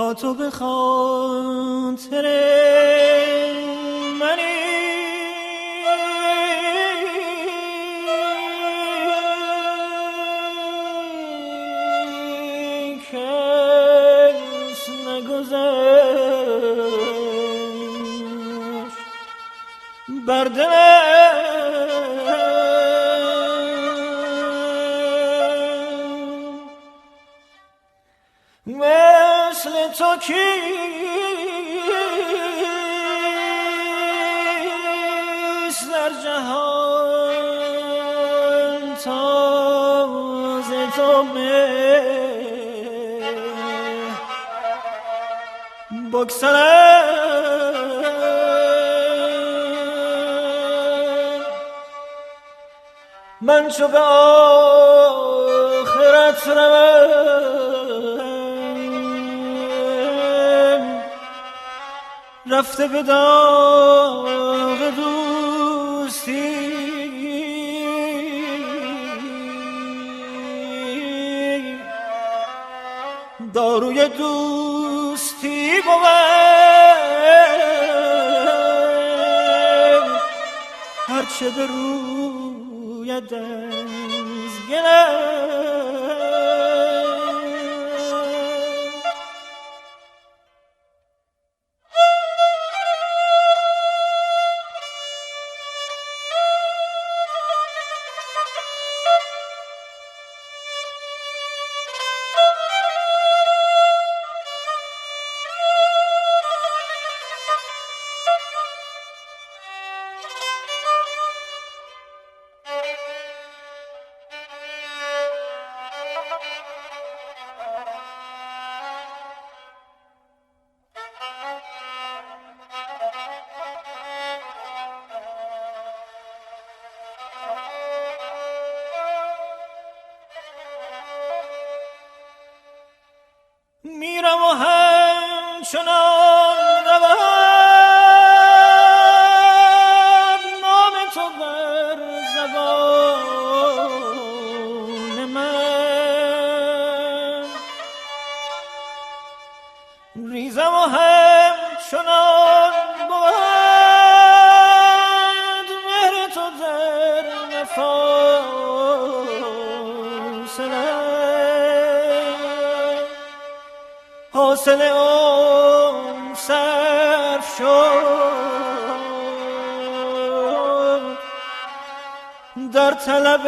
با تو به خاطر منی کس نگذشت بر مثل تو کیست در جهان تازه تو بگسلم من چو به آخرت روم رفته به داغ دوستی داروی دوستی بود هرچه به رویت از گلم میرم و همچنان روم نام تو بر زبان من ریزم و همچنان بود مهر تو در نفاسم حاصل اون صرف شد در طلب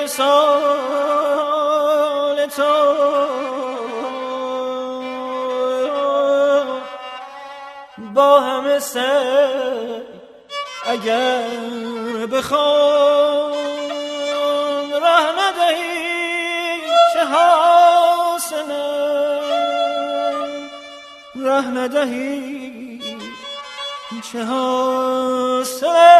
وصال تو با همه سر اگر بخوام ره ندهی چه حاصله ره ندهی چه حاصله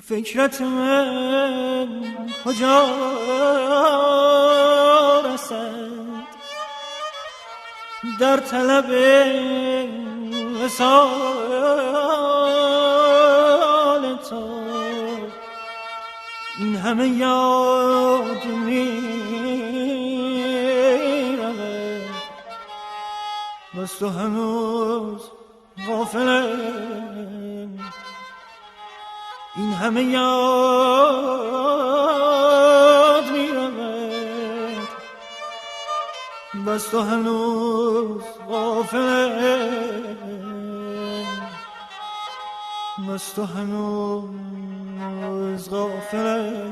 فکرت من کجا رسد در طلب وصال تو این همه یاد میرم بس تو هنوز غافله این همه یاد میرود بس تو هنوز غافله بس تو هنوز غافله